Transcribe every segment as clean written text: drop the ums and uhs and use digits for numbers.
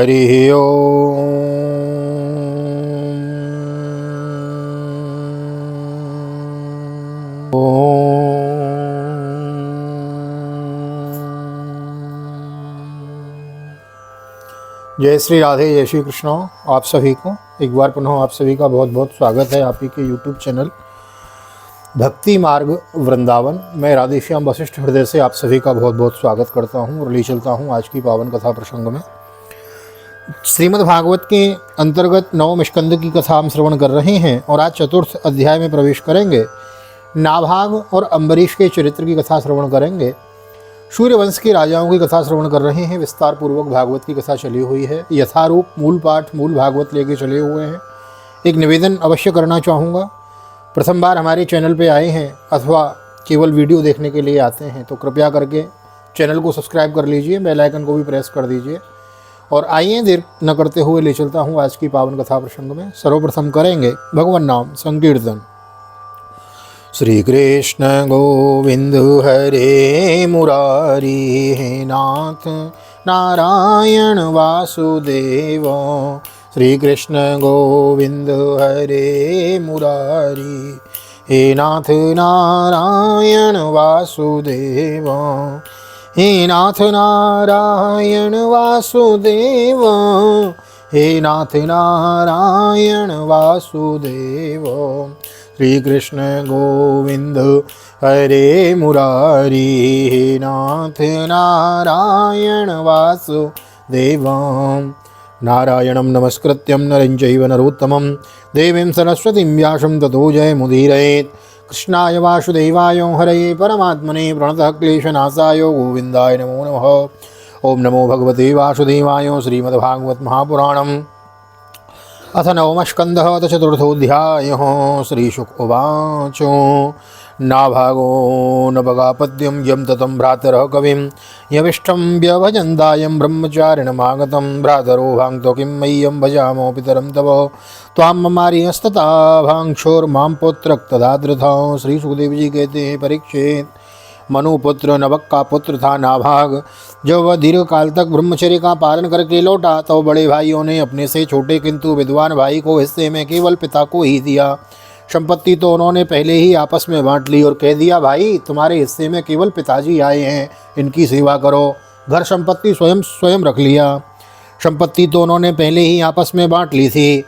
हरि ओम। जय श्री राधे, जय श्री कृष्ण। आप सभी को एक बार पुनः आप सभी का बहुत बहुत स्वागत है आप ही के YouTube चैनल भक्ति मार्ग वृंदावन। मैं राधेश्याम वशिष्ठ हृदय से आप सभी का बहुत बहुत स्वागत करता हूं और ले चलता हूं आज की पावन कथा प्रसंग में। श्रीमद् भागवत के अंतर्गत नवम स्कंद की कथा हम श्रवण कर रहे हैं और आज चतुर्थ अध्याय में प्रवेश करेंगे। नाभाग और अम्बरीश के चरित्र की कथा श्रवण करेंगे। सूर्यवंश के राजाओं की कथा श्रवण कर रहे हैं। विस्तार पूर्वक भागवत की कथा चली हुई है। यथारूप मूल पाठ मूल भागवत लेके चले हुए हैं। एक निवेदन अवश्य करना चाहूँगा, प्रथम बार हमारे चैनल पे आए हैं अथवा केवल वीडियो देखने के लिए आते हैं तो कृपया करके चैनल को सब्सक्राइब कर लीजिए, बेल आइकन को भी प्रेस कर दीजिए। और आइए देर न करते हुए ले चलता हूँ आज की पावन कथा प्रसंग में। सर्वप्रथम करेंगे भगवान नाम संकीर्तन। श्री कृष्ण गोविंद हरे मुरारी, हे नाथ नारायण वासुदेव। श्री कृष्ण गोविंद हरे मुरारी, हे नाथ नारायण वासुदेव। हे नाथ नारायण वासुदेव, हे नाथ नारायण वासुदेव। श्री कृष्ण गोविंद हरे मुरारी, हे नाथ नारायण वासुदेव। नारायणं नमस्कृत्यं नरं चैव नरोत्तमं देवीं सरस्वतीं व्यासं ततो जयमुदीरयेत्। कृष्णाय वासुदेवाय हरये परमात्मने प्रणतः क्लेशनाशाय गोविन्दाय नमो नमः। ओम नमो भगवते वासुदेवाय। श्रीमद्भागवत महापुराणम् अथ नवम स्कंदः अथ चतुर्थोऽध्यायः। श्रीशुक उवाच। नाभागो न भगापद्यं यं ततं भ्रातरः कविं यविष्ठं व्यभजन्तायं ब्रह्मचारिणमागतं। भ्रातरो भाङ्तो किं मह्यं भजामो पितरं तव त्वां ममारियस्तथा भाङ्क्षोर्मां पुत्रक्तदादृथा। श्री सुखदेव जी कहते हैं, परीक्षित मनुपुत्र नवक का पुत्र था नाभाग। जब वह दीर्घ काल तक ब्रह्मचर्य का पालन करके लौटा तो बड़े भाइयों ने अपने से छोटे किंतु विद्वान भाई को हिस्से में केवल पिता को ही दिया। संपत्ति तो उन्होंने पहले ही आपस में बांट ली और कह दिया, भाई तुम्हारे हिस्से में केवल पिताजी आए हैं, इनकी सेवा करो। घर संपत्ति स्वयं रख लिया। संपत्ति तो उन्होंने पहले ही आपस में बांट ली थी।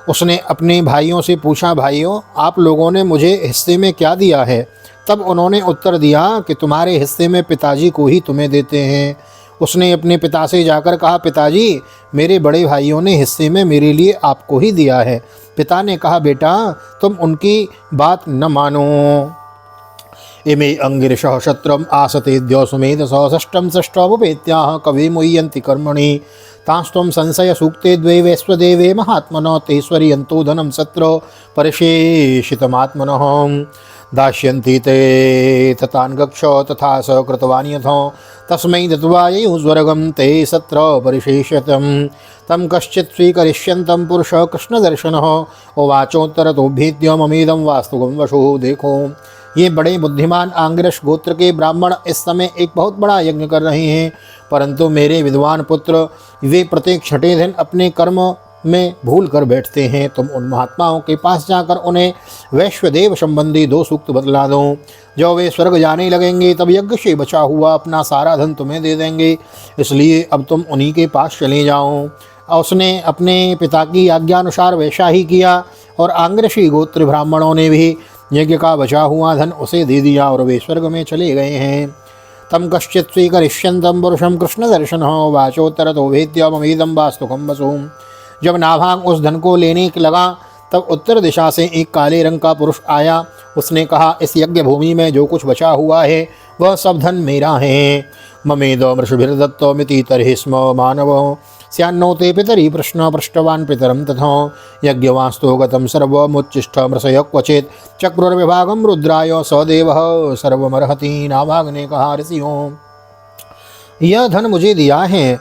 उसने अपने भाइयों से पूछा, भाइयों आप लोगों ने मुझे हिस्से में क्या दिया है? तब उन्होंने उत्तर दिया कि तुम्हारे हिस्से में पिताजी को ही तुम्हें देते हैं। उसने अपने पिता से जाकर कहा, पिताजी मेरे बड़े भाइयों ने हिस्से में मेरे लिए आपको ही दिया है। पिता ने कहा, बेटा तुम उनकी बात न मानो। इमे अंगिरशः शत्रम आसते द्योसुमेध षष्ठम षष्ठमुपेत्याः कवि मुह्यन्ति कर्मणि तांस्त्वं संशय सूक्ते द्वे वैश्वदेवे महात्मनो तेश्वर्यन्तो धनं सत्र परिशेषितमात्मनः। दास्यन्ति ते तथान्गक्ष तथा स कृतवान् यथो तस्मै दत्त्वा ययुस्वर्गं ते सत्र परिशेषितं। तं कश्चित् स्वीकरिष्यन्तं पुरुषः कृष्णदर्शनः उवाचोत्तरतोभ्येत्य ममेदं वास्तुकं वशो। देखो ये बड़े बुद्धिमान आंगिरस गोत्र के ब्राह्मण इस समय एक बहुत बड़ा यज्ञ कर रहे हैं, परंतु मेरे विद्वान पुत्र वे प्रत्येक छठे दिन अपने कर्म में भूल कर बैठते हैं। तुम उन महात्माओं के पास जाकर उन्हें वैश्वदेव संबंधी दो सूक्त बतला दो। जब वे स्वर्ग जाने लगेंगे तब यज्ञ से बचा हुआ अपना सारा धन तुम्हें दे देंगे, इसलिए अब तुम उन्हीं के पास चले जाओ। उसने अपने पिता की आज्ञानुसार वैसा ही किया और आंग्रसी गोत्र ब्राह्मणों ने भी यज्ञ का बचा हुआ धन उसे दे दिया और वे स्वर्ग में चले गए हैं। तम कश्चित् स्वीकरिष्यन्तं पुरुषं कृष्णदर्शनः वाचोत्तरतो भेद्य ममेदं वास्तुकं वसु। जब नाभाग उस धन को लेने लगा तब उत्तर दिशा से एक काले रंग का पुरुष आया। उसने कहा, इस यज्ञ भूमि में जो कुछ बचा हुआ है वह सब धन मेरा है। ममेदमृषभिर्दत्तमिति तर्हि स्म मानवो स्यान्नो ते पितरि प्रश्न पृष्टवान् पितरं तथा। यज्ञवास्तु गतं सर्वमुच्चिष्टमृषय क्वचित् चक्रुर्विभागं रुद्राय सदेवः सर्वमर्हति। नाभाग ने कहा, ऋषियों यह धन मुझे दिया है,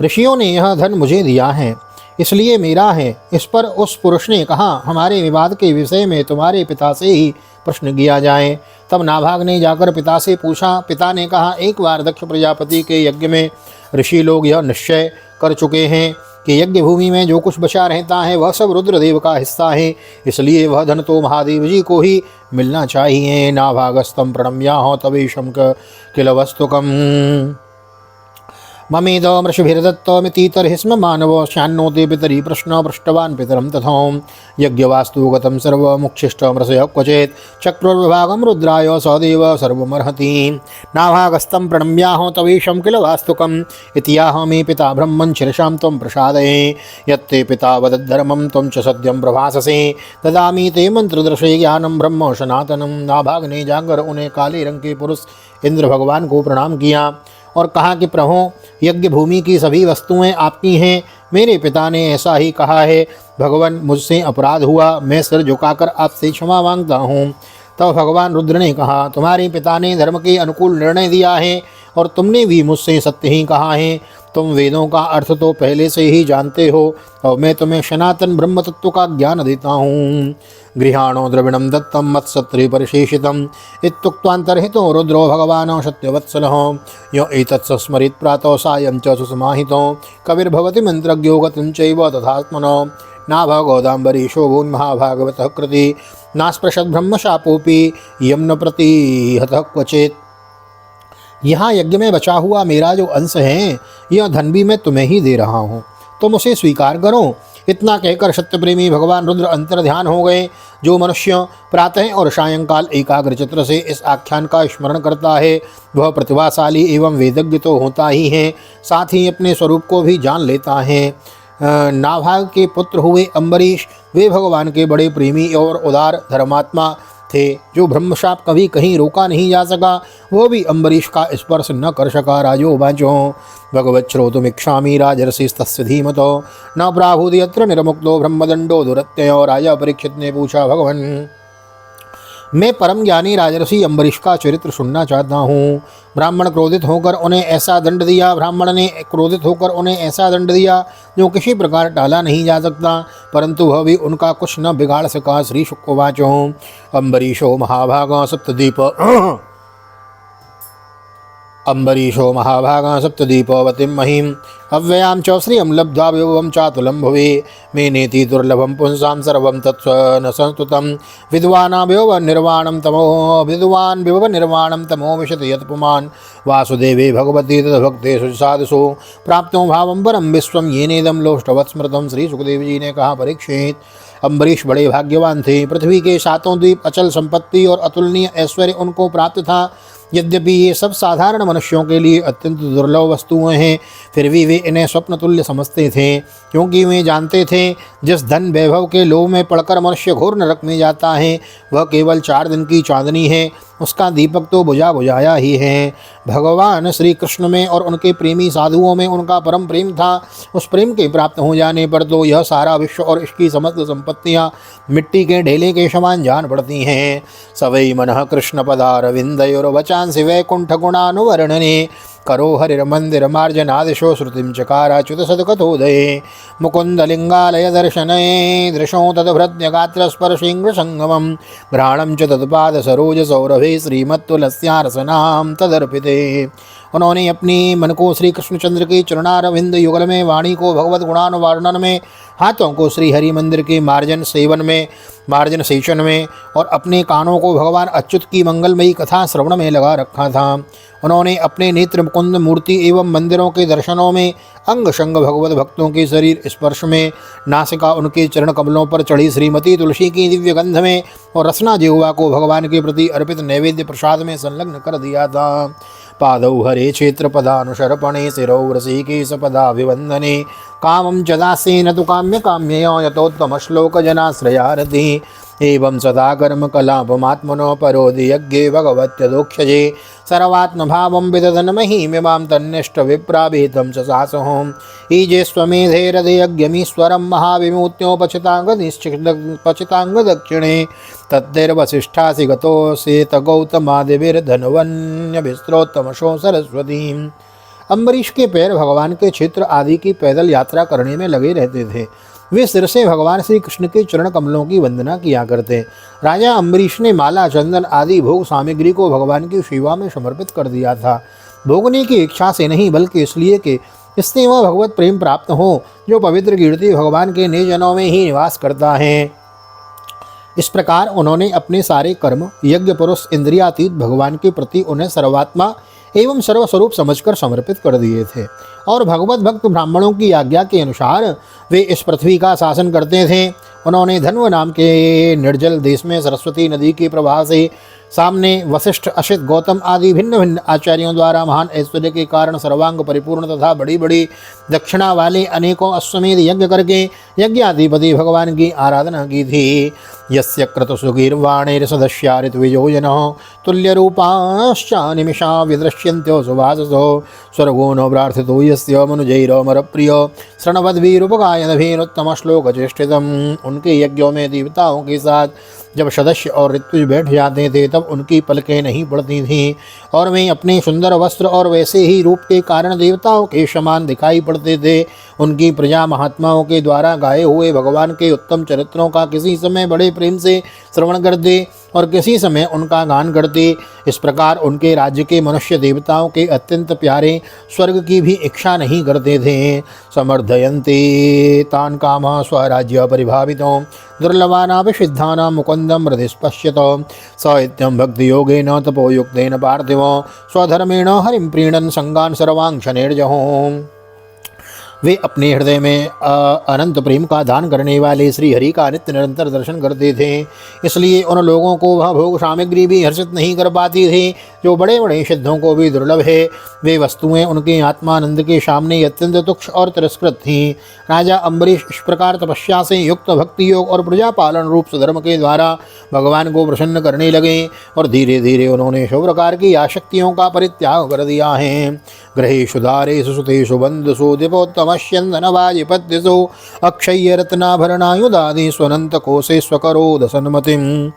ऋषियों ने यह धन मुझे दिया है इसलिए मेरा है। इस पर उस पुरुष ने कहा, हमारे विवाद के विषय में तुम्हारे पिता से ही प्रश्न किया जाए। तब नाभाग ने जाकर पिता से पूछा। पिता ने कहा, एक बार दक्ष प्रजापति के यज्ञ में ऋषि लोग यह निश्चय कर चुके हैं कि यज्ञ भूमि में जो कुछ बचा रहता है वह सब रुद्रदेव का हिस्सा है, इसलिए वह धन तो महादेव जी को ही मिलना चाहिए। नाभागस्तम प्रणम्याहो तवेशम किल वस्तुकम ममेदमृषभिर्दत्तमिति तर्हि स्म मानव श्यान्नोते पितरि प्रश्न पृष्टवान् पितरं तथा यज्ञवास्तुगतं सर्वमुच्छिष्टमृषयः क्वचेत् चक्रुर्विभागं रुद्राय सदेव सर्वमर्हति। नाभागस्तं प्रणम्याहो तवेशं किल वास्तुकम् इत्याह मे पिता ब्रह्मन् शिरसां त्वं प्रसादये यत्ते पिता वदद्धर्मं त्वं च सत्यं प्रभाससे ददामि ते मंत्रदर्शे ज्ञानं ब्रह्म सनातनं। नाभाग ने जाकर उन्हें काले रंग के पुरुष इंद्र भगवान को प्रणाम किया और कहा कि प्रभु, यज्ञ भूमि की सभी वस्तुएं आपकी हैं। मेरे पिता ने ऐसा ही कहा है। भगवान, मुझसे अपराध हुआ, मैं सिर झुकाकर आपसे क्षमा मांगता हूँ। तब भगवान रुद्र ने कहा, तुम्हारे पिता ने धर्म के अनुकूल निर्णय दिया है और तुमने भी मुझसे सत्य ही कहा है। तुम वेदों का अर्थ तो पहले से ही जानते हो और मैं तुम्हें सनातन ब्रह्म तत्व का ज्ञान देता हूँ। गृहाणो द्रविणम दत्तम मत्सत्रे परिशेषितम इत्युक्त्वान्तर्हितो रुद्रो भगवान सत्यवत्सलः यो एतत् स्मरित प्रातः सायं च सुसमाहितो कविर्भवति मंत्रज्ञो गतिं चैव तथात्मनो नाभगोदाम्बरीशो भून्महाभागवतः कृति नास्पृशद् ब्रह्मशापोऽपि यं न प्रतिहतः क्वचित्। यहाँ यज्ञ में बचा हुआ मेरा जो अंश है, यह धन भी मैं तुम्हें ही दे रहा हूँ, तुम उसे स्वीकार करो। इतना कहकर सत्यप्रेमी भगवान रुद्र अंतर्ध्यान हो गए। जो मनुष्य प्रातः और सायंकाल एकाग्र चित्र से इस आख्यान का स्मरण करता है वह प्रतिभाशाली एवं वेदज्ञ तो होता ही है, साथ ही अपने स्वरूप को भी जान लेता है। नाभाग के पुत्र हुए अम्बरीश, वे भगवान के बड़े प्रेमी और उदार धर्मात्मा थे। जो ब्रह्मशाप कभी कहीं रोका नहीं जा सका, वो भी अम्बरीश का स्पर्श न कर सका। राजो वाचो भगवत् श्रोतुमिच्छामि राजर्षिस्तस्य धीमतो न प्राहुर्यत्र निर्मुक्तो ब्रह्मदंडो दुरत्ययो। राजा परीक्षित ने पूछा, भगवान, मैं परम ज्ञानी राजर्षि अम्बरीश का चरित्र सुनना चाहता हूँ। ब्राह्मण ने क्रोधित होकर उन्हें ऐसा दंड दिया जो किसी प्रकार टाला नहीं जा सकता, परंतु वह भी उनका कुछ न बिगाड़ सका। श्री शुकोवाचो अम्बरीशो महाभागा सप्तदीपवतीं महिम अव्ययां च श्रियं लब्ध्वा विभवं चातुलं भुवि मेनेति दुर्लभं पुंसां सर्वं तत्स्व न संस्तुतं विद्वान् विभव निर्वाणं तमो विशति यत् पुमान् वासुदेवे भगवती तद्भक्तेषु साधुषु प्राप्तो भावं परं विश्वं येनेदं लोष्टवत् स्मृतं। श्री सुखदेव जी ने कहा, परीक्षित, अम्बरीश बड़े भाग्यवान थे। पृथ्वी के सातों द्वीप, अचल संपत्ति और अतुलनीय ऐश्वर्य उनको प्राप्त था। यद्यपि ये सब साधारण मनुष्यों के लिए अत्यंत दुर्लभ वस्तुएं हैं, फिर भी वे इन्हें स्वप्न तुल्य समझते थे, क्योंकि वे जानते थे जिस धन वैभव के लोभ में पड़कर मनुष्य घोर नरक में जाता है वह केवल 4 दिन की चांदनी है, उसका दीपक तो बुझाया ही है। भगवान श्री कृष्ण में और उनके प्रेमी साधुओं में उनका परम प्रेम था। उस प्रेम के प्राप्त हो जाने पर तो यह सारा विश्व और इसकी समस्त संपत्तियाँ मिट्टी के ढेले के समान जान पड़ती हैं। सवै मनः कृष्ण पदारविंदयोर्वचांसि वैकुंठ गुणानुवर्णने करो हरिर्मंदिर मार्जनादिशो श्रुतिं चकाराच्युत सदकथोदये मुकुंदलिंगालय दर्शने दृशो तद्भृत्यगात्रस्पर्शिंग संगमं घ्राणं च तत्पाद सरोज सौरभे श्रीमत्तुलस्यारसनां तदर्पिते। उन्होंने अपने मन को श्री कृष्णचंद्र के चरणारविंद युगल में, वाणी को भगवत गुणानुवर्णन में, हाथों को श्री हरि मंदिर के मार्जन सेचन में और अपने कानों को भगवान अच्युत की मंगलमयी कथा श्रवण में लगा रखा था। उन्होंने अपने नेत्र मुकुंद मूर्ति एवं मंदिरों के दर्शनों में, अंग संग भगवत भक्तों के शरीर स्पर्श में, नासिका उनके चरण कमलों पर चढ़ी श्रीमती तुलसी की दिव्य गंध में और रसना जिह्वा को भगवान के प्रति अर्पित नैवेद्य प्रसाद में संलग्न कर दिया था। पादौ हरे क्षेत्र पदानुशर्पणे शिरो ऋषिकेश पदाभिवंदने कामं च दासेन तु काम्यया यतोत्तम श्लोक जनाश्रयारति एवं सदा कर्म कलापमात्मनो परोधि यज्ञे भगवत्यदोक्षजे सर्वात्म भावं विदधन महिमिमां तन्निष्ठ विप्राभीतं च सासहों ईजे स्वमेधेरधयज्ञमीश्वरं महाविमूर्त्योपचितांग दक्षिणे तद्दैर्वसिष्ठासि गतोऽसेत गौतमादिभिर्धनवन्यभिस्त्रोत्तमशो सरस्वतीम्। अम्बरीश के पैर भगवान के क्षेत्र आदि की पैदल यात्रा करने में लगे रहते थे। वे सिर से भगवान श्री कृष्ण के चरण कमलों की वंदना किया करते। राजा अम्बरीश ने माला, चंदन आदि भोग सामग्री को भगवान की सेवा में समर्पित कर दिया था। भोगने की इच्छा से नहीं, बल्कि इसलिए कि इससे वह भगवत प्रेम प्राप्त हो, जो पवित्र कीर्ति भगवान के निज जनों में ही निवास करता है। इस प्रकार उन्होंने अपने सारे कर्म यज्ञ पुरुष इंद्रियातीत भगवान के प्रति उन्हें सर्वात्मा एवं सर्वस्वरूप समझकर समर्पित कर दिए थे और भगवत भक्त ब्राह्मणों की आज्ञा के अनुसार वे इस पृथ्वी का शासन करते थे। उन्होंने धन्व नाम के निर्जल देश में सरस्वती नदी के प्रवाह से सामने वशिष्ठ, असित, गौतम आदि भिन्न भिन्न आचार्यों द्वारा महान ऐश्वर्य के कारण सर्वांग परिपूर्ण तथा बड़ी बड़ी दक्षिणा वाले अनेकों अश्वमेध यज्ञ करके यज्ञाधिपति भगवान की आराधना की थी। यस्य क्रतुसुगीर्वाणेर सदस्या ऋत्विजोजनः तुल्यरूपाश्च निमिषा विदृश्यन्त्यो सुवाससो स्वर्गो न प्रार्थितो यस्य मनुजैरमरप्रियो शृण्वद्भिरुपगायनभिरुत्तमश्लोकचेष्टितम्। उनके यज्ञों में देवताओं के साथ जब सदस्य और ऋत्विज बैठ जाते थे तब उनकी पलकें नहीं पड़ती थीं और वे अपने सुंदर वस्त्र और वैसे ही रूप के कारण देवताओं के समान दिखाई पड़ते थे। उनकी प्रजा महात्माओं के द्वारा गाए हुए भगवान के उत्तम चरित्रों का किसी समय बड़े प्रेम से श्रवण करते और किसी समय उनका गान करते। इस प्रकार उनके राज्य के मनुष्य देवताओं के अत्यंत प्यारे स्वर्ग की भी इच्छा नहीं करते थे। समर्धयन्ते तान् कामः स्वराज्य परिभावितों दुर्लभानापि सिद्धानां मुकुन्दं हृदिस्पश्यतो स इत्यं भक्तियोगेन तपोयुक्तेन पार्थिवो स्वधर्मेण हरिं प्रीणन् संगान् सर्वांक्षणैर्जहुः। वे अपने हृदय में अनंत प्रेम का दान करने वाले श्री हरि का नित्य निरंतर दर्शन करते थे, इसलिए उन लोगों को वह भोग सामग्री भी हर्षित नहीं कर पाती थी जो बड़े बड़े सिद्धों को भी दुर्लभ है। वे वस्तुएं उनके आत्मानंद के सामने अत्यंत तुच्छ और तिरस्कृत थीं। राजा अम्बरीश इस प्रकार तपस्या से युक्त भक्ति योग और प्रजापालन रूप सुधर्म के द्वारा भगवान को प्रसन्न करने लगे और धीरे धीरे उन्होंने सब प्रकार की आसक्तियों का परित्याग कर दिया है। ग्रहेषु दारेषु सुतेषु बन्धुषु दीपोत्तमस्यन्दनवाजिपत्यसु अक्षय्य रत्नाभरणायुधादि स्वनंत कोशे स्वकरोद सन्मतिम्।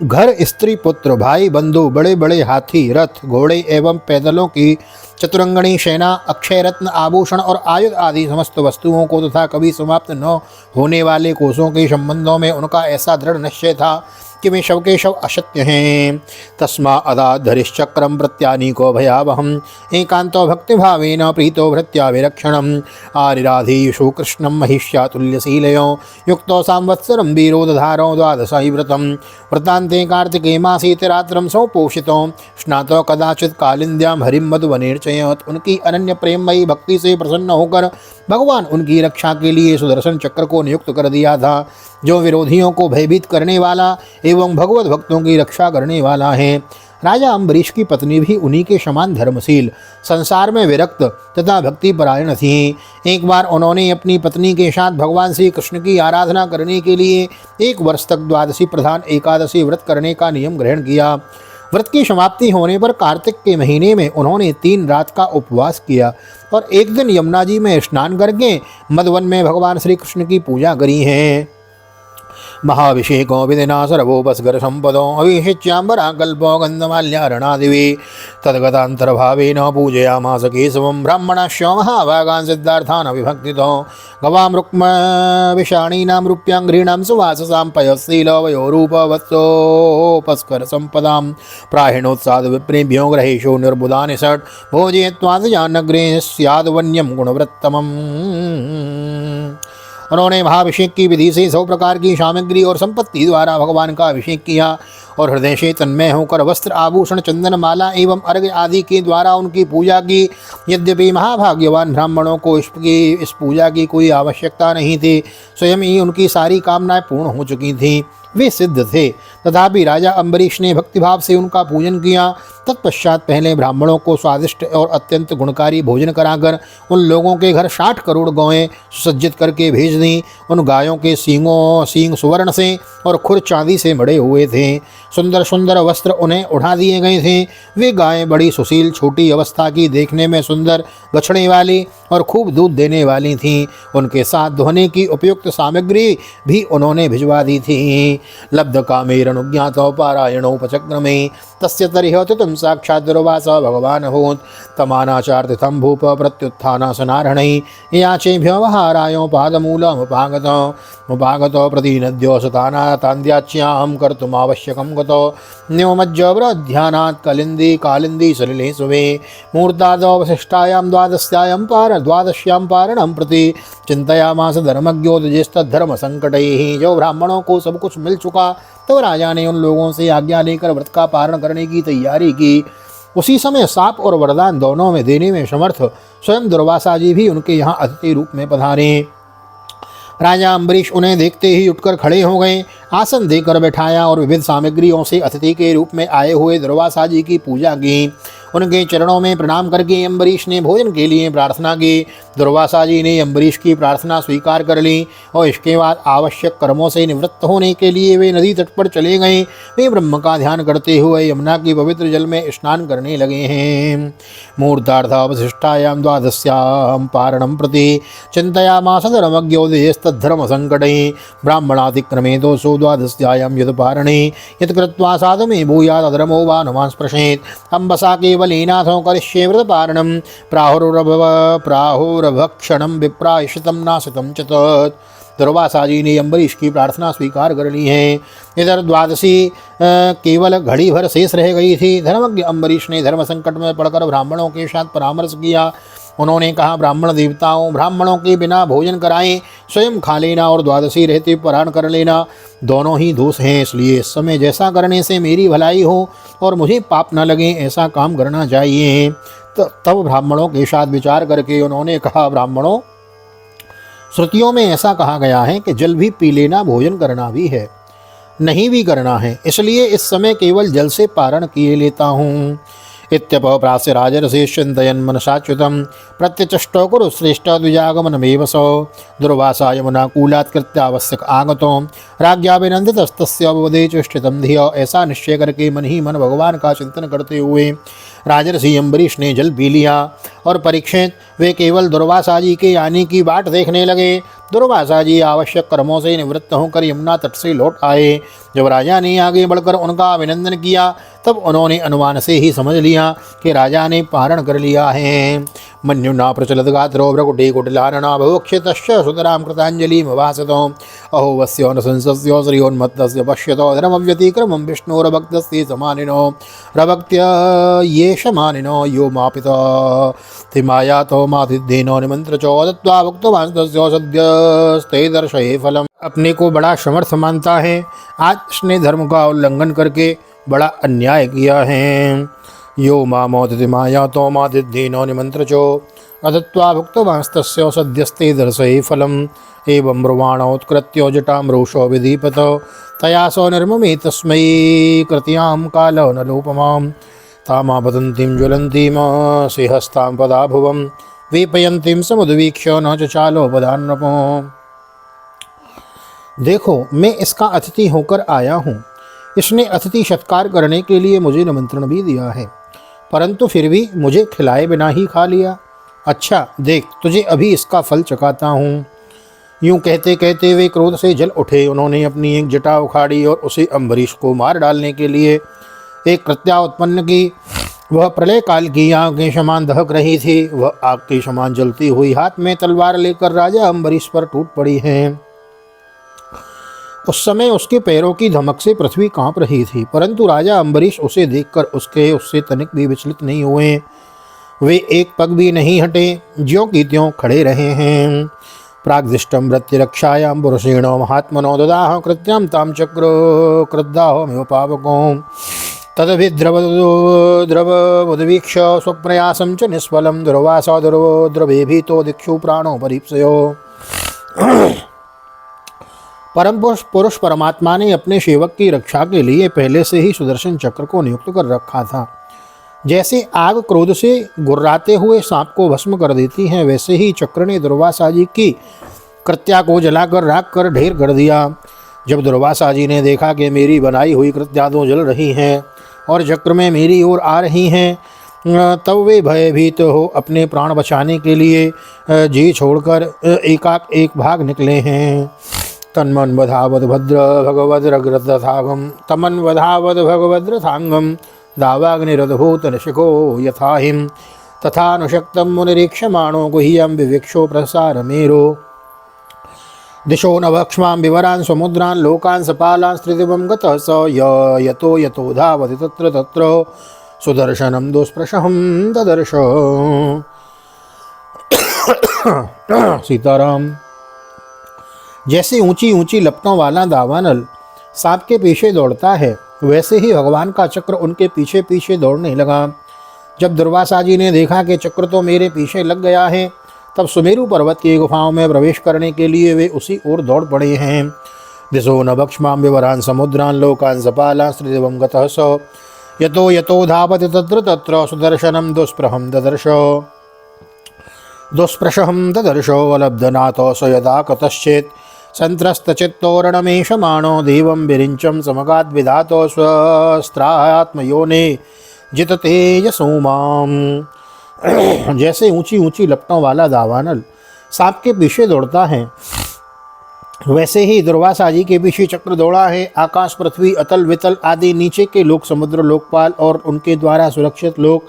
घर, स्त्री, पुत्र, भाई, बंधु, बड़े बड़े हाथी, रथ, घोड़े एवं पैदलों की चतुरंगणी सेना, अक्षय रत्न, आभूषण और आयुध आदि समस्त वस्तुओं को तथा कभी समाप्त न होने वाले कोषों के संबंधों में उनका ऐसा दृढ़ निश्चय था कि वे शव के शव असत्य हैं। तस्मा अदाधरिश्चक्रम प्रत्यानीको भयावहम एकांतो भक्तिभावेन प्रीतो भृत्या विरक्षणम आरिराधीषु कृष्णं महिष्यातुल्यशीलयो युक्तो संवत्सरं वीरो दधारो द्वादशाई व्रतम व्रतान्ते कार्तिके मासीति रात्रं सौपोषितो स्नातो कदाचित कालिन्द्यां हरिं मधुवनेर्चयत्। उनकी अनन्य प्रेममयी भक्ति से प्रसन्न होकर भगवान उनकी रक्षा के लिए सुदर्शन चक्र को नियुक्त कर दिया था, जो विरोधियों को भयभीत करने वाला एवं भगवत भक्तों की रक्षा करने वाला है। राजा अम्बरीश की पत्नी भी उन्हीं के समान धर्मशील, संसार में विरक्त तथा भक्ति परायण थीं। एक बार उन्होंने अपनी पत्नी के साथ भगवान श्री कृष्ण की आराधना करने के लिए 1 वर्ष तक द्वादशी प्रधान एकादशी व्रत करने का नियम ग्रहण किया। व्रत की समाप्ति होने पर कार्तिक के महीने में उन्होंने 3 रात का उपवास किया और एक दिन यमुना जी में स्नान करके मधुवन में भगवान श्री कृष्ण की पूजा करी है। महाभिषेको विधिना सर्वोपस्कर संपदो अभिषेच्याम्बरा कल्पो गंधमाल्यारणादिवे तद्गतान्तर्भावेन पूजयामास केशवं ब्राह्मणश्च महाभागान् सिद्धार्थान् विभक्तितो गवां रुक्मविषाणीनां रूप्याङ्घ्रीणां सुवाससां पयस्त्रीलवयोरूपवत्सोपस्कर संपदां प्राहिणोत्साद विप्रेभ्यो ग्रहेषु निर्बुधानि षट् भोजयत्वादजानग्रे स्याद्वन्यं गुणवृत्तमम्। उन्होंने महाभिषेक की विधि से 100 प्रकार की सामग्री और संपत्ति द्वारा भगवान का अभिषेक किया और हृदय से तन्मय होकर वस्त्र, आभूषण, चंदन, माला एवं अर्घ्य आदि के द्वारा उनकी पूजा की। यद्यपि महाभाग्यवान ब्राह्मणों को इस पूजा की कोई आवश्यकता नहीं थी, स्वयं ही उनकी सारी कामनाएं पूर्ण हो चुकी थीं, वे सिद्ध थे, तथापि राजा अम्बरीश ने भक्तिभाव से उनका पूजन किया। तत्पश्चात पहले ब्राह्मणों को स्वादिष्ट और अत्यंत गुणकारी भोजन कराकर उन लोगों के घर 60 करोड़ गौएं सुसज्जित करके भेज दी। उन गायों के सींग सुवर्ण से और खुर चांदी से मढ़े हुए थे। सुंदर सुंदर वस्त्र उन्हें उड़ा दिए गए थे। वे गायें बड़ी सुशील, छोटी अवस्था की, देखने में सुंदर, बछड़े वाली और खूब दूध देने वाली थीं। उनके साथ धोने की उपयुक्त सामग्री भी उन्होंने भिजवा दी थी। लब्ध कामेरनुज्ञातो पारायणोपचक्रमे तस्य तरिहोतितं साक्षात् दुर्वास भगवान होत तमानाचार्तिथं भूप प्रत्युत्थानासनार्हणैः याचे व्यवहारायो पादमूलमुपागतो प्रतिनद्योसतानातान्द्याच्याहं कर्तुमावश्यकं गतो न्योमज्जव्रध्यानात् कलिन्दी कालिन्दी सलिले शुभे मुहूर्तादवशिष्टायां द्वादश्यां पारणं प्रति चिंतयामास धर्मज्ञोदजेस्तद्धर्म संकटैः। जो ब्राह्मणों को सब कुछ मिल चुका तो राजा ने उन लोगों से आज्ञा लेकर व्रत का पारण करने की तैयारी की। उसी समय साप और वरदान दोनों में देने में समर्थ स्वयं दुर्वासा जी भी उनके यहाँ अतिथि रूप में पधारे। राजा अम्बरीश उन्हें देखते ही उठकर खड़े हो गए, आसन देकर बैठाया और विविध सामग्रियों से अतिथि के रूप में आए हुए दुर्वासा जी की पूजा की। उनके चरणों में प्रणाम करके अम्बरीश ने भोजन के लिए प्रार्थना की। दुर्वासा जी ने अम्बरीश की प्रार्थना स्वीकार कर ली और इसके बाद आवश्यक कर्मों से निवृत्त होने के लिए वे नदी तट पर चले गए। वे ब्रह्म का ध्यान करते हुए यमुना के पवित्र जल में स्नान करने लगे हैं। मुहूर्तार्थावशिष्टायां द्वादश्यां पारणं प्रति चिंतयामास धर्मज्ञोदयस्तद्धर्म संकटे ब्राह्मणातिक्रमे दोषो द्वादश्यायां यदपारणे यत्कृत्वा साधमे भूयात् अधर्मो वा नमान् स्पृशेत् अम्बसा केवलेनाथो करिष्ये व्रतपारणं प्राहुरभक्षणं विप्रायश्चितं नाशितं च तत्। दुर्वासा जी ने अम्बरीश की प्रार्थना स्वीकार कर ली है। इधर द्वादशी केवल घड़ी भर शेष रह गई थी। धर्मज्ञ अम्बरीश ने धर्म संकट में पड़कर ब्राह्मणों के साथ परामर्श किया। उन्होंने कहा, ब्राह्मण देवताओं, ब्राह्मणों के बिना भोजन कराएं, स्वयं खा लेना और द्वादशी रहते पारण कर लेना दोनों ही दोष हैं। इसलिए इस समय जैसा करने से मेरी भलाई हो और मुझे पाप न लगे ऐसा काम करना चाहिए। तब ब्राह्मणों के साथ विचार करके उन्होंने कहा, ब्राह्मणों, श्रुतियों में ऐसा कहा गया है कि जल भी पी लेना भोजन करना भी है, नहीं भी करना है, इसलिए इस समय केवल जल से पारण किए लेता हूँ। इत्यपप्रास्य राजर्षि चिन्तयन् मनसाच्युतं प्रत्यचष्टो कुरु श्रेष्ठ द्विजागमनमेव सौ। दुर्वासा यमुनाकूलात् कृत्यावश्यक आगतो राज्ञाभिनन्दितस्तस्य अवदे च स्थितं धिया। ऐसा निश्चय करके मन ही मन भगवान का चिंतन करते हुए राजर्षि अम्बरीश ने जल पी लिया और परीक्षित वे केवल दुर्वासा जी के आने की बाट देखने लगे। दुर्वासा जी आवश्यक कर्मों से निवृत्त होकर यमुना तट से लौट आए। जब राजा ने आगे बढ़कर उनका अभिनंदन किया तब उन्होंने अनुमान से ही समझ लिया कि राजा ने पारण कर लिया है। मन्युना प्रचलत गात्रो भ्रकुटे कुटिलानना भवक्षितश्च सुतरां कृताञ्जलिमवासतो अहो वस्यो न संसस्यो श्रियोन्मत्तस्य पश्यतो धर्मव्यतिक्रमं विष्णोरभक्तस्य समानिनो रभक्त्य ये शमानिनो यो मापितो तिमायातो मातिद्धेनो निमन्त्रचो दत्त्वा भक्तवांस्तस्य सद्यस्ते दर्शये फलम्। अपने को बड़ा समर्थ मानता है, आज उसने धर्म का उल्लंघन करके बड़ा अन्याय किया है। यो मामोदिति माया तो मादिद्धेनो निमंत्रचो अदत्वा भुक्तवांस्तस्य सद्यस्ते दर्शये फलम्। एवं ब्रुवाणोत्कृत्यो जटां रोषो विदीपत तया सो निर्ममे तस्मै कृत्यां कालो नलोपमां तामापतन्तीं ज्वलन्तीं सिंहस्तां पदा भुवं वेपयन्तीं समुद्वीक्ष्य न चालो पदान्नपो। देखो, मैं इसका अतिथि होकर आया हूँ। इसने अतिथि सत्कार करने के लिए मुझे निमंत्रण भी दिया है, परंतु फिर भी मुझे खिलाए बिना ही खा लिया। अच्छा देख, तुझे अभी इसका फल चखाता हूँ। यूँ कहते कहते वे क्रोध से जल उठे। उन्होंने अपनी एक जटा उखाड़ी और उसे अम्बरीश को मार डालने के लिए एक कृत्या उत्पन्न की। वह प्रलय काल की आग के समान दहक रही थी। वह आग के समान जलती हुई हाथ में तलवार लेकर राजा अम्बरीश पर टूट पड़ी है। उस समय उसके पैरों की धमक से पृथ्वी कांप रही थी, परंतु राजा अम्बरीश उसे देखकर उससे तनिक भी विचलित नहीं हुए। वे एक पग भी नहीं हटे, ज्यों की त्यों खड़े रहे हैं। प्राग्दिष्टं वृत्तिरक्षायां पुरुषेण महात्मनो ददाह कृत्यां तां चक्र क्रुद्धाहमेव पावको तदभिद्रवद्वीक्ष स्वप्रयासं च निष्फलं दुर्वासा द्रवे भीतो दिक्षु प्राणो परीप्सयो। परम पुरुष परमात्मा ने अपने सेवक की रक्षा के लिए पहले से ही सुदर्शन चक्र को नियुक्त कर रखा था। जैसे आग क्रोध से गुर्राते हुए सांप को भस्म कर देती है, वैसे ही चक्र ने दुर्वासा जी की कृत्या को जलाकर राख कर ढेर कर दिया। जब दुर्वासा जी ने देखा कि मेरी बनाई हुई कृत्या तो जल रही हैं और चक्र में मेरी ओर आ रही हैं, तब वे भयभीत हो अपने प्राण बचाने के लिए जी छोड़कर एकाक एक भाग निकले हैं। तन्मन्वधावद भद्र भगवद्रग्रथागम तमन्वधावद भगवद्रथांगम दावाग्निरद्भूत निशिखो यथाहिम तथानुशक्तं मुनिरीक्षमाणो गुह्यं विविक्षो प्रसार मेरो। दिशो न भक्ष्मां विवरान् समुद्रान् लोकान् सपालान् त्रिदिवं गतः स यतो यतो धावति तत्र तत्र सुदर्शनं दुष्प्रशहं ददर्श। सीताराम। जैसे ऊंची ऊंची लपटों वाला दावानल सांप के पीछे दौड़ता है, वैसे ही भगवान का चक्र उनके पीछे पीछे दौड़ने लगा। जब दुर्वासा जी ने देखा कि चक्र तो मेरे पीछे लग गया है, तब सुमेरु पर्वत की गुफाओं में प्रवेश करने के लिए वे उसी ओर दौड़ पड़े हैं। दिशो न भक्ष्मां विवरान् समुद्रान् लोकान् सपालान् त्रिदिवं गतः स यतो यतो धावति तत्र तत्र सुदर्शनं दुष्प्रशहं ददर्शो अलब्धनाथो स यदा कतश्चित् संत्रस्तचित्तोरणमेषमाणो देवं विरिञ्चं समगाद्विधातो स्वस्त्रात्मयोने जिततेजसो माम्। जैसे ऊंची ऊंची लपटों वाला दावानल सांप के पीछे दौड़ता है, वैसे ही दुर्वासा जी के पीछे चक्र दौड़ा है। आकाश, पृथ्वी, अतल वितल आदि नीचे के लोक, समुद्र, लोकपाल और उनके द्वारा सुरक्षित लोक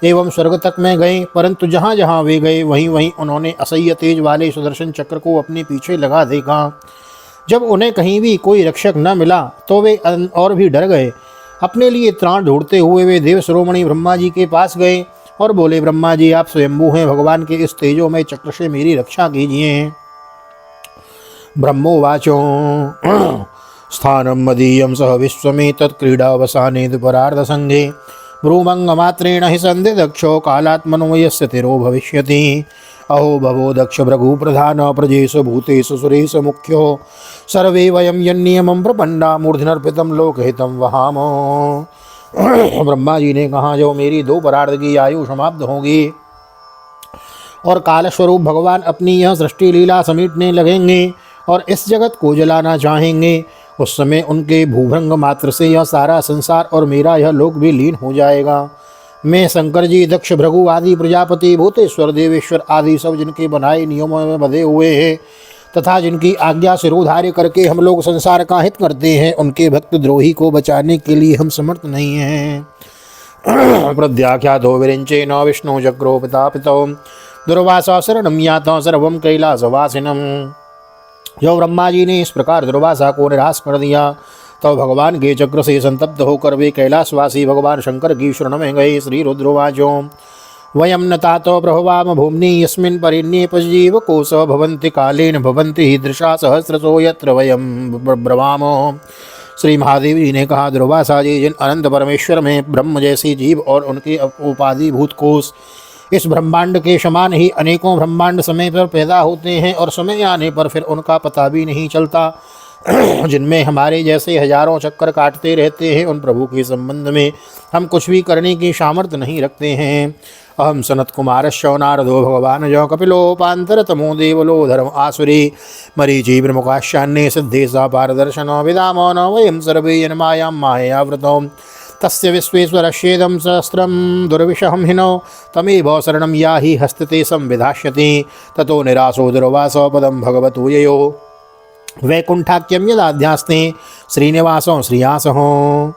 एवं स्वर्ग तक में गए, परंतु जहाँ जहाँ वे गए वहीं वहीं उन्होंने असह्य तेज वाले सुदर्शन चक्र को अपने पीछे लगा देखा। जब उन्हें कहीं भी कोई रक्षक न मिला तो वे और भी डर गए। अपने लिए त्राण ढूंढते हुए वे देव शिरोमणि ब्रह्मा जी के पास गए और बोले, ब्रह्मा जी आप स्वयंभू हैं, भगवान के इस तेजोमय चक्र से मेरी रक्षा कीजिए। ब्रह्मोवाचो स्थानं मदीयं सह विश्वमेतत् क्रीडावसाने दुपरार्धसंघे भ्रूमंगमात्रेण हि सन्धि दक्षो कालात्मनो यस्य तिरो भविष्यति। अहो भवो दक्ष भृगु प्रधान प्रजेषु भूतेषु सुरेषु मुख्यो सर्वे वयं यन्नियमं प्रपन्ना मूर्धनर्पितं लोकहितं वहामो। ब्रह्मा जी ने कहा, जो मेरी दो परार्ध की आयु समाप्त होगी और कालस्वरूप भगवान अपनी यह सृष्टि लीला समेटने लगेंगे और इस जगत को जलाना चाहेंगे, उस समय उनके भूभंग मात्र से यह सारा संसार और मेरा यह लोक भी लीन हो जाएगा। मैं शंकर जी, दक्ष, भृगु आदि प्रजापति, भूतेश्वर, देवेश्वर आदि सब जिनके बनाए नियमों में बंधे हुए हैं तथा जिनकी आज्ञा सिरोधार्य करके हम लोग संसार का हित करते हैं, उनके भक्त द्रोही को बचाने के लिए हम समर्थ नहीं हैं। प्रत्याख्यातो विरिञ्चेन विष्णु चक्रो पितापितो दुर्वासा शरणं यातो सर्वं कैलासवासिनम्। जो ब्रह्मा जी ने इस प्रकार दुर्वासा को निराश कर दिया, तो भगवान के चक्र से संतप्त होकर वे कैलाशवासी भगवान शंकर की शरण में गए। श्री रुद्रवाचो वयं न तातो प्रभवाम भूम्नि यस्मिन् परिण्येपजीवकोश भवन्ति कालेन भवन्ति हीदृशा सहस्रसो यत्र वयं ब्रवामो। श्री महादेव जी ने कहा, दुर्वासा जी, जिन अनंत परमेश्वर में ब्रह्म जैसी जीव और उनके उपाधिभूत कोश इस ब्रह्मांड के समान ही अनेकों ब्रह्मांड समय पर पैदा होते हैं और समय आने पर फिर उनका पता भी नहीं चलता, जिनमें हमारे जैसे हजारों चक्कर काटते रहते हैं, उन प्रभु के संबंध में हम कुछ भी करने की सामर्थ्य नहीं रखते हैं। अहम सनत कुमारश्च नारदो भगवान जो कपिलोपान्तरतमो देवलो धर्म आसुरी मरीचि ब्रह्मकाश्यान्ये सिद्धे सा पारदर्शनो विदामो न वयं सर्वे जन्मायां मायावृतो तस्य विश्वेश्वरस्येदं सहस्रं दुर्विशहं हिनो तमेव शरणं याहि हस्तते संविधास्यति। ततो निरासो दुर्वासो पदं भगवतो ययो वैकुंठाख्यम यदाध्यास्ते श्रीनिवासों श्रीयासहों।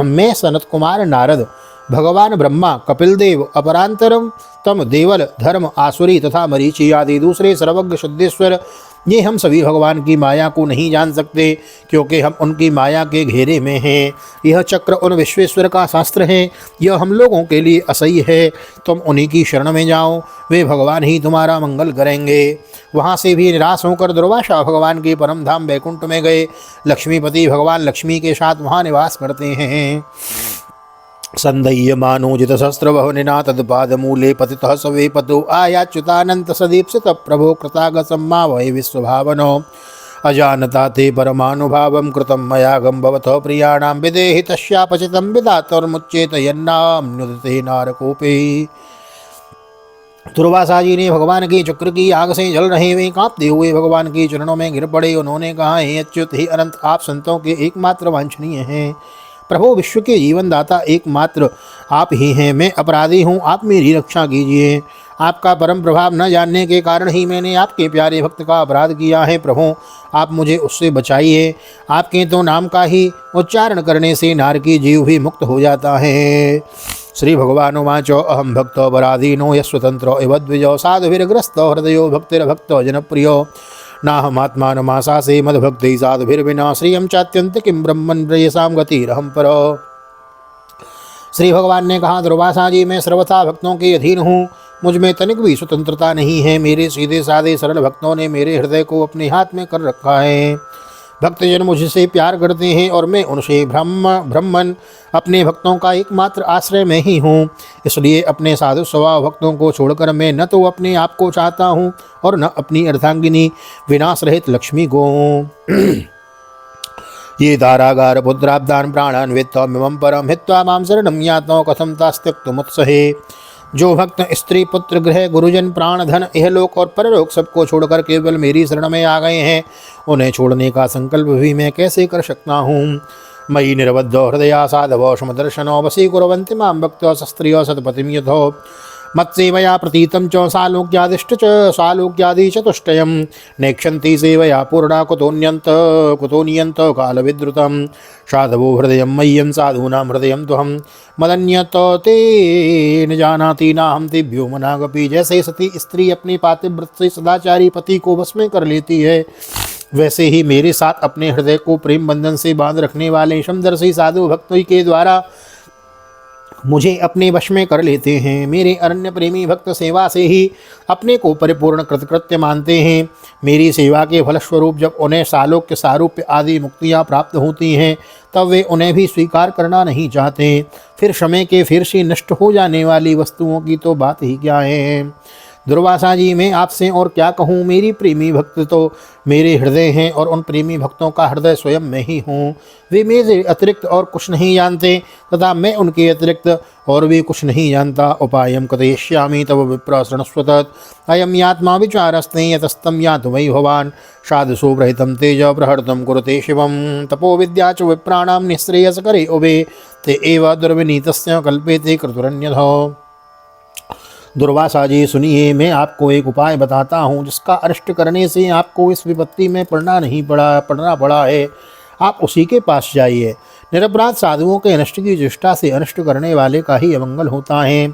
मैं सनत कुमार नारद, भगवान ब्रह्मा, कपिलदेव, अपरांतरम तम देवल, धर्म, आसुरी तथा मरीचि आदि दूसरे सर्वज्ञ सिद्धेश्वर, ये हम सभी भगवान की माया को नहीं जान सकते, क्योंकि हम उनकी माया के घेरे में हैं। यह चक्र उन विश्वेश्वर का शास्त्र है, यह हम लोगों के लिए असह्य है। तुम उन्हीं की शरण में जाओ, वे भगवान ही तुम्हारा मंगल करेंगे। वहाँ से भी निराश होकर दुर्वासा भगवान के परम धाम वैकुंठ में गए। लक्ष्मीपति भगवान लक्ष्मी के साथ वहाँ निवास करते हैं। संदह्यमानोजित सहस्रवहनिना तत्पादमूले पतितः सवे पतो आयाच्युतानंत सदीप्सित प्रभो कृतागसम्मा वै विश्वभावनो अजानता ते परमानुभावं कृतं मया गम्भवतः प्रियाणां विदेहि तस्यापचितं विधातुर्मुच्येत यन्नाम्नुदते नारकोपे। दुर्वासा जी ने भगवान के चक्र की आग से जल रहे वे कांपते हुए भगवान के चरणों में गिर पड़े। उन्होंने कहा, हे अच्युत, हे अनंत, आप संतों के एकमात्र वांछनीय हैं। प्रभु, विश्व के जीवन दाता एकमात्र आप ही हैं। मैं अपराधी हूँ, आप मेरी रक्षा कीजिए। आपका परम प्रभाव न जानने के कारण ही मैंने आपके प्यारे भक्त का अपराध किया है। प्रभु, आप मुझे उससे बचाइए। आपके तो नाम का ही उच्चारण करने से नार की जीव भी मुक्त हो जाता है। श्री भगवान वाचो अहम भक्तो पराधीनो यस्वतंत्रो इव द्विजो साधुभिर्ग्रस्तो हृदयो भक्तिर्भक्तो जनप्रियो नाहमात्मानमाशा से मद्भक्ति साधुभिर्विना श्रियं चात्यंत किं ब्रह्मन् प्रेयसाम गतिरहं पर। श्री भगवान ने कहा, दुर्वासा जी, मैं सर्वथा भक्तों के अधीन हूँ, मुझ में तनिक भी स्वतंत्रता नहीं है। मेरे सीधे साधे सरल भक्तों ने मेरे हृदय को अपने हाथ में कर रखा है। भक्तजन मुझसे प्यार करते हैं और मैं उनसे ब्रह्मन अपने भक्तों का एकमात्र आश्रय में ही हूँ। इसलिए अपने साधु स्वभाव भक्तों को छोड़कर मैं न तो अपने आप को चाहता हूँ और न अपनी अर्धांगिनी विनाश रहित लक्ष्मी को। ये दारागार पुत्राब्दान प्राणान वित्तमिमं परम हित्वा मां शरणं यातो कथं तास्त्यक्तुमुत्सहे। जो भक्त स्त्री पुत्र गृह गुरुजन प्राण धन इहलोक और परलोक सबको छोड़कर केवल मेरी शरण में आ गए हैं, उन्हें छोड़ने का संकल्प भी मैं कैसे कर सकता हूँ। मयि निर्बद्धो हृदया साधवो समदर्शनो वशी कुर्वन्ति मां भक्त्यो सस्त्रियो सतपतिं यथो मत्सेवया प्रतीतं च सालोक्यादिष्ट च सालोक्यादि चतुष्टयं नेक्षन्ति सेवया पूर्णा कुतोऽन्यन्त कालविद्रुतं साधवो हृदयं मह्यं साधूनां हृदयं त्वहं मदन्यत ते न जानाति नाहं तेभ्यो मनागपि। जैसे सती स्त्री अपने पातिव्रत से सदाचारी पति को वश में कर लेती है, वैसे ही मेरे साथ अपने हृदय को प्रेम बंधन से बांध रखने वाले समदर्शी साधु भक्तों के द्वारा मुझे अपने वश में कर लेते हैं। मेरे अरण्य प्रेमी भक्त सेवा से ही अपने को परिपूर्ण कृतकृत्य मानते हैं। मेरी सेवा के फलस्वरूप जब उन्हें सालोक्य सारूप्य आदि मुक्तियाँ प्राप्त होती हैं, तब वे उन्हें भी स्वीकार करना नहीं चाहते। फिर समय के फिर से नष्ट हो जाने वाली वस्तुओं की तो बात ही क्या है। दुर्वासा जी, मैं आपसे और क्या कहूँ। मेरी प्रेमी भक्त तो मेरे हृदय हैं और उन प्रेमी भक्तों का हृदय स्वयं मैं ही हूँ। वे मेरे अतिरिक्त और कुछ नहीं जानते तथा मैं उनके अतिरिक्त और भी कुछ नहीं जानता। उपायं कथयिष्यामि तव विप्र शृणुष्व तत् अयं यात्मा विचारस्ते यतस्तं यातु वै भवान् साधुषु प्रहितं तेज प्रहर्तं कुरुते शिवं तपो विद्या च विप्राणां निःश्रेयसकरे उभे ते एव दुर्विनीतस्य कल्पेते क्रतुरन्यथो। दुर्वासा जी, सुनिए, मैं आपको एक उपाय बताता हूँ जिसका अनिष्ट करने से आपको इस विपत्ति में पड़ना पड़ा है। आप उसी के पास जाइए। निरपराध साधुओं के अनिष्ट की चेष्टा से अनिष्ट करने वाले का ही अमंगल होता है।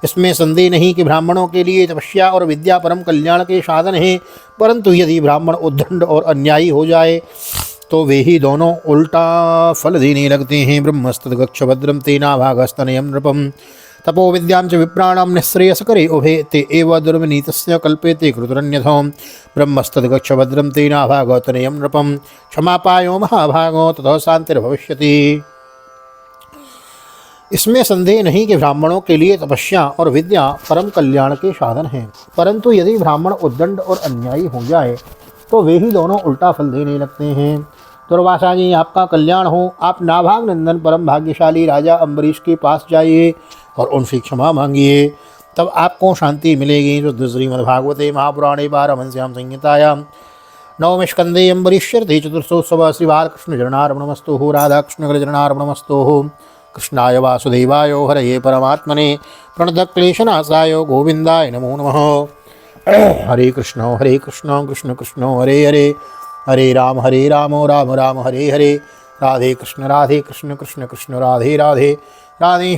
इसमें संदेह नहीं कि ब्राह्मणों के लिए तपस्या और विद्या परम कल्याण के साधन हैं, परंतु यदि ब्राह्मण उद्दंड और अन्यायी हो जाए तो वे ही दोनों उल्टा फल देने लगते हैं। ब्रह्मस्तद्गच्छ भद्रम तेना भागस्तनयं नृपम तपो विद्यां च विप्राणां निःश्रेयसकरे उभे ते एव दुर्विनीतस्य कल्पेते क्रतुरन्यथो ब्रह्मस्तद्गच्छ भद्रं तेना भागस्तनयं नृपम क्षमापायो महाभागो ततो शान्तिर्भविष्यति। इसमें संदेह नहीं कि ब्राह्मणों के लिए तपस्या और विद्या परम कल्याण के साधन हैं, परंतु यदि ब्राह्मण उद्दंड और अन्यायी हो जाए तो वे ही दोनों उल्टा फल देने लगते हैं। दुर्वासा जी, आपका कल्याण हो। आप नाभाग नंदन परम भाग्यशाली राजा अम्बरीश के पास जाइए और उनसे क्षमा मांगिए, तब आपको शांति मिलेगी। शुद्ध श्रीमद्भागवते महापुराणे पारमहंस्यां संहितायां नवमे स्कंदे अम्बरीश्यर्थे चतुर्थोत्सव श्री बालकृष्ण चरणार्पणमस्तु। राधाकृष्ण चरणार्पणमस्तु। कृष्णाय वासुदेवाय हरये परमात्मने प्रणतक्लेशनाशाय गोविंदाय नमो नमः। हरे कृष्ण कृष्ण कृष्ण हरे हरे, हरे राम राम राम हरे हरे, राधे कृष्ण कृष्ण कृष्ण राधे राधे, राधे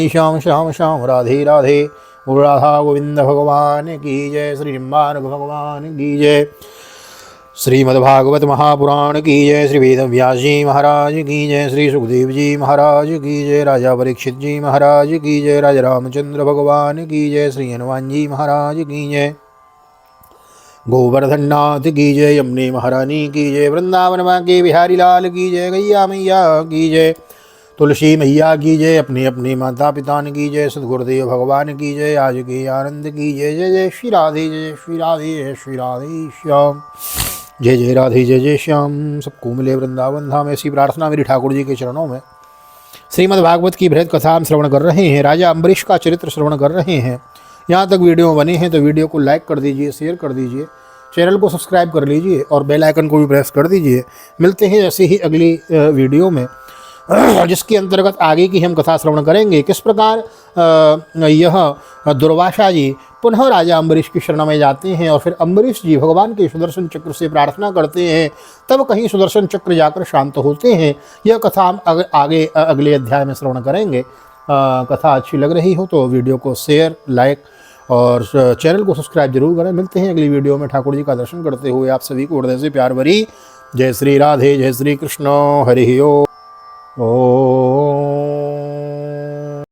श्याम श्याम श्याम राधे राधे। बोल राधा गोविंद भगवान की जय। श्री निम्बार्क भगवान की जय। श्रीमद्भागवत महापुराण की जय। श्री वेदव्यास जी महाराज की जय। श्री सुखदेव जी महाराज की जय। राजा परीक्षित जी महाराज की जय। राजा रामचंद्र भगवान की जय। श्री हनुमान जी महाराज की जय। गोवर्धन नाथ की जय। यमुने महारानी की जय। वृंदावन माँ के बिहारी लाल की जय। गैया मैया की जय। तुलसी मैया की जय। अपने अपने माता पिता की जय। सद्गुरुदेव भगवान की जय। आज के आनंद की जय। जय जय श्री राधे, जय श्री राधे, जय श्री राधे श्याम। जय जय राधे, जय जय श्याम। सबको मिले वृंदावन धाम, ऐसी प्रार्थना मेरी ठाकुर जी के चरणों में। श्रीमद् भागवत की बृहद कथा हम श्रवण कर रहे हैं। राजा अम्बरीश का चरित्र श्रवण कर रहे हैं। यहाँ तक वीडियो बने हैं तो वीडियो को लाइक कर दीजिए, शेयर कर दीजिए, चैनल को सब्सक्राइब कर लीजिए और बेल आइकन को भी प्रेस कर दीजिए। मिलते हैं ऐसे ही अगली वीडियो में, जिसके अंतर्गत आगे की हम कथा श्रवण करेंगे। किस प्रकार यह दुर्वासा जी पुनः राजा अम्बरीश की शरण में जाते हैं और फिर अम्बरीश जी भगवान के सुदर्शन चक्र से प्रार्थना करते हैं, तब कहीं सुदर्शन चक्र जाकर शांत होते हैं। यह कथा हम आगे अगले अध्याय में श्रवण करेंगे। कथा अच्छी लग रही हो तो वीडियो को शेयर, लाइक और चैनल को सब्सक्राइब जरूर करें। मिलते हैं अगली वीडियो में ठाकुर जी का दर्शन करते हुए। आप सभी को हृदय से प्यार भरी जय श्री राधे, जय श्री कृष्ण, हरि ओम।